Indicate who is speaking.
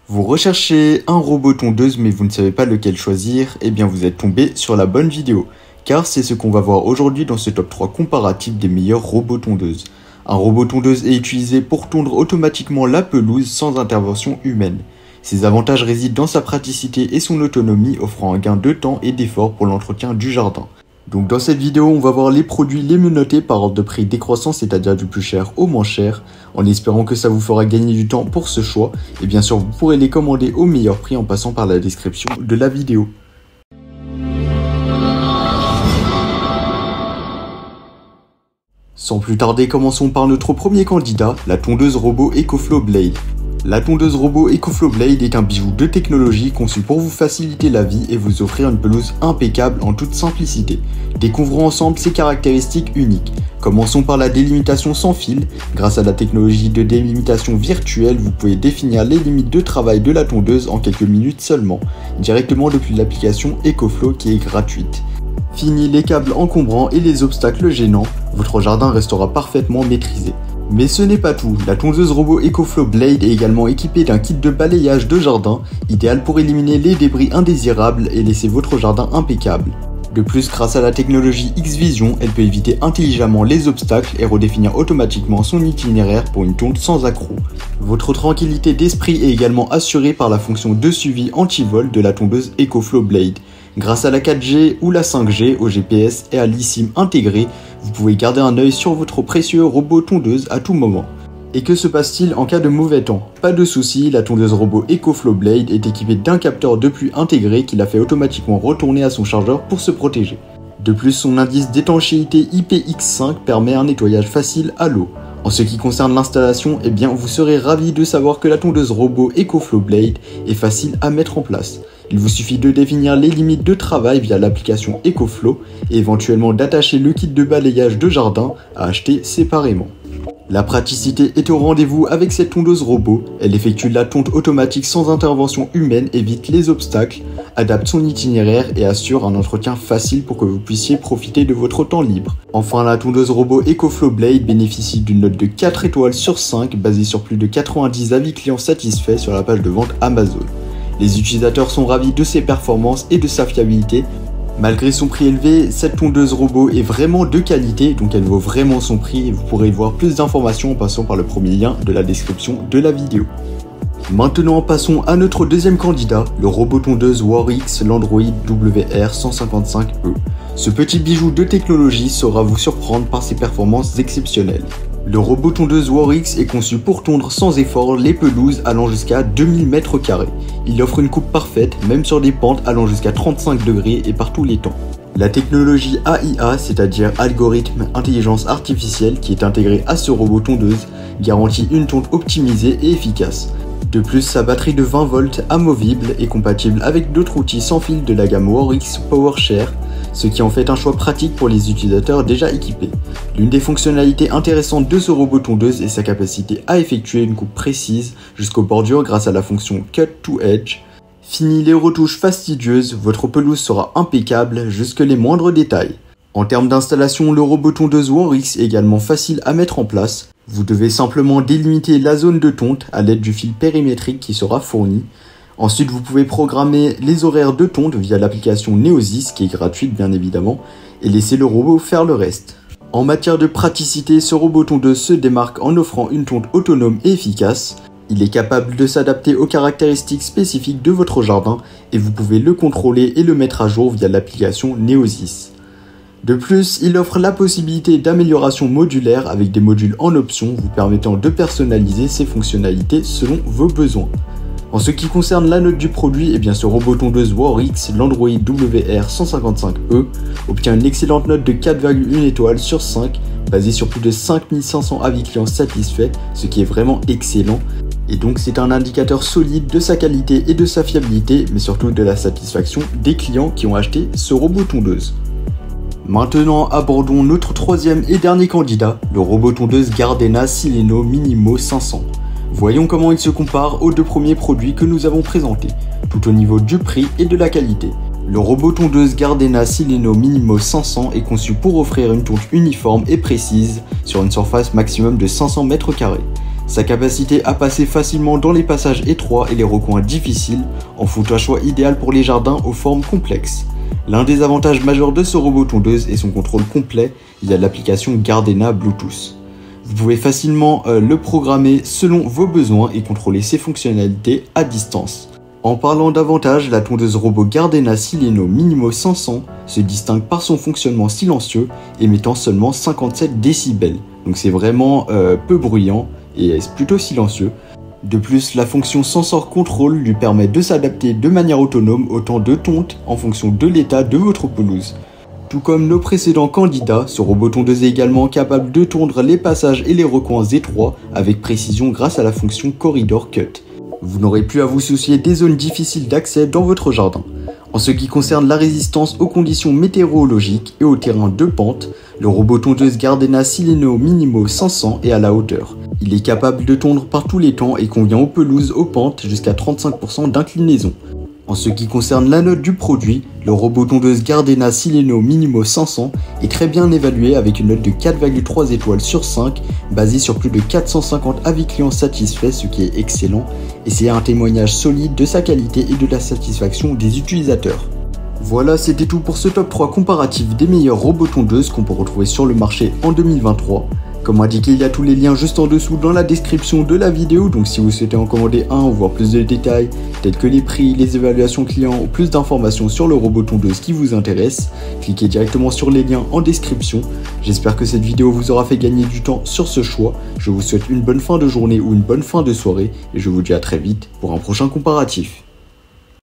Speaker 1: Vous recherchez un robot tondeuse mais vous ne savez pas lequel choisir, eh bien vous êtes tombé sur la bonne vidéo, car c'est ce qu'on va voir aujourd'hui dans ce top 3 comparatif des meilleurs robots tondeuses. Un robot tondeuse est utilisé pour tondre automatiquement la pelouse sans intervention humaine. Ses avantages résident dans sa praticité et son autonomie, offrant un gain de temps et d'effort pour l'entretien du jardin. Donc dans cette vidéo, on va voir les produits les mieux notés par ordre de prix décroissant, c'est-à-dire du plus cher au moins cher, en espérant que ça vous fera gagner du temps pour ce choix, et bien sûr vous pourrez les commander au meilleur prix en passant par la description de la vidéo. Sans plus tarder, commençons par notre premier candidat, la tondeuse robot EcoFlow Blade. La tondeuse robot EcoFlow Blade est un bijou de technologie conçu pour vous faciliter la vie et vous offrir une pelouse impeccable en toute simplicité. Découvrons ensemble ses caractéristiques uniques. Commençons par la délimitation sans fil. Grâce à la technologie de délimitation virtuelle, vous pouvez définir les limites de travail de la tondeuse en quelques minutes seulement, directement depuis l'application EcoFlow qui est gratuite. Fini les câbles encombrants et les obstacles gênants, votre jardin restera parfaitement maîtrisé. Mais ce n'est pas tout, la tondeuse robot EcoFlow Blade est également équipée d'un kit de balayage de jardin, idéal pour éliminer les débris indésirables et laisser votre jardin impeccable. De plus, grâce à la technologie X-Vision, elle peut éviter intelligemment les obstacles et redéfinir automatiquement son itinéraire pour une tonte sans accroc. Votre tranquillité d'esprit est également assurée par la fonction de suivi anti-vol de la tondeuse EcoFlow Blade. Grâce à la 4G ou la 5G, au GPS et à l'eSIM intégré, vous pouvez garder un œil sur votre précieux robot tondeuse à tout moment. Et que se passe-t-il en cas de mauvais temps? Pas de soucis, la tondeuse robot EcoFlow Blade est équipée d'un capteur de pluie intégré qui la fait automatiquement retourner à son chargeur pour se protéger. De plus, son indice d'étanchéité IPX5 permet un nettoyage facile à l'eau. En ce qui concerne l'installation, eh bien vous serez ravis de savoir que la tondeuse robot EcoFlow Blade est facile à mettre en place. Il vous suffit de définir les limites de travail via l'application EcoFlow et éventuellement d'attacher le kit de balayage de jardin à acheter séparément. La praticité est au rendez-vous avec cette tondeuse robot. Elle effectue la tonte automatique sans intervention humaine, évite les obstacles, adapte son itinéraire et assure un entretien facile pour que vous puissiez profiter de votre temps libre. Enfin, la tondeuse robot EcoFlow Blade bénéficie d'une note de 4 étoiles sur 5 basée sur plus de 90 avis clients satisfaits sur la page de vente Amazon. Les utilisateurs sont ravis de ses performances et de sa fiabilité. Malgré son prix élevé, cette tondeuse robot est vraiment de qualité, donc elle vaut vraiment son prix et vous pourrez voir plus d'informations en passant par le premier lien de la description de la vidéo. Maintenant passons à notre deuxième candidat, le robot tondeuse Warix Landroid WR155E. Ce petit bijou de technologie saura vous surprendre par ses performances exceptionnelles. Le robot tondeuse Warix est conçu pour tondre sans effort les pelouses allant jusqu'à 2000 m². Il offre une coupe parfaite, même sur des pentes allant jusqu'à 35 degrés et par tous les temps. La technologie AIA, c'est-à-dire algorithme intelligence artificielle qui est intégrée à ce robot tondeuse, garantit une tonte optimisée et efficace. De plus, sa batterie de 20 volts amovible est compatible avec d'autres outils sans fil de la gamme Warix PowerShare, ce qui en fait un choix pratique pour les utilisateurs déjà équipés. L'une des fonctionnalités intéressantes de ce robot tondeuse est sa capacité à effectuer une coupe précise jusqu'aux bordures grâce à la fonction Cut to Edge. Fini les retouches fastidieuses, votre pelouse sera impeccable jusque les moindres détails. En termes d'installation, le robot tondeuse Warix est également facile à mettre en place. Vous devez simplement délimiter la zone de tonte à l'aide du fil périmétrique qui sera fourni. Ensuite, vous pouvez programmer les horaires de tonte via l'application Neosys, qui est gratuite bien évidemment, et laisser le robot faire le reste. En matière de praticité, ce robot tondeuse se démarque en offrant une tonte autonome et efficace. Il est capable de s'adapter aux caractéristiques spécifiques de votre jardin et vous pouvez le contrôler et le mettre à jour via l'application Neosys. De plus, il offre la possibilité d'amélioration modulaire avec des modules en option vous permettant de personnaliser ses fonctionnalités selon vos besoins. En ce qui concerne la note du produit, eh bien ce robot tondeuse Warix Landroid WR155E obtient une excellente note de 4,1 étoiles sur 5, basée sur plus de 5500 avis clients satisfaits, ce qui est vraiment excellent. Et donc c'est un indicateur solide de sa qualité et de sa fiabilité, mais surtout de la satisfaction des clients qui ont acheté ce robot tondeuse. Maintenant abordons notre troisième et dernier candidat, le robot tondeuse Gardena Sileno Minimo 500. Voyons comment il se compare aux deux premiers produits que nous avons présentés, tout au niveau du prix et de la qualité. Le robot tondeuse Gardena Sileno Minimo 500 est conçu pour offrir une tonte uniforme et précise sur une surface maximum de 500 m². Sa capacité à passer facilement dans les passages étroits et les recoins difficiles en font un choix idéal pour les jardins aux formes complexes. L'un des avantages majeurs de ce robot tondeuse est son contrôle complet via l'application Gardena Bluetooth. Vous pouvez facilement le programmer selon vos besoins et contrôler ses fonctionnalités à distance. En parlant d'avantages, la tondeuse robot Gardena Sileno Minimo 500 se distingue par son fonctionnement silencieux, émettant seulement 57 décibels. Donc c'est vraiment peu bruyant et plutôt silencieux. De plus, la fonction Sensor Control lui permet de s'adapter de manière autonome au temps de tonte en fonction de l'état de votre pelouse. Tout comme nos précédents candidats, ce robot tondeuse est également capable de tondre les passages et les recoins étroits avec précision grâce à la fonction Corridor Cut. Vous n'aurez plus à vous soucier des zones difficiles d'accès dans votre jardin. En ce qui concerne la résistance aux conditions météorologiques et aux terrains de pente, le robot tondeuse Gardena Sileno Minimo 500 est à la hauteur. Il est capable de tondre par tous les temps et convient aux pelouses aux pentes jusqu'à 35% d'inclinaison. En ce qui concerne la note du produit, le robot tondeuse Gardena Sileno Minimo 500 est très bien évalué avec une note de 4,3 étoiles sur 5 basée sur plus de 450 avis clients satisfaits, ce qui est excellent, et c'est un témoignage solide de sa qualité et de la satisfaction des utilisateurs. Voilà, c'était tout pour ce top 3 comparatif des meilleurs robots tondeuses qu'on peut retrouver sur le marché en 2023. Comme indiqué, il y a tous les liens juste en dessous dans la description de la vidéo, donc si vous souhaitez en commander un ou voir plus de détails, tels que les prix, les évaluations clients ou plus d'informations sur le robot tondeuse qui vous intéresse, cliquez directement sur les liens en description. J'espère que cette vidéo vous aura fait gagner du temps sur ce choix. Je vous souhaite une bonne fin de journée ou une bonne fin de soirée et je vous dis à très vite pour un prochain comparatif.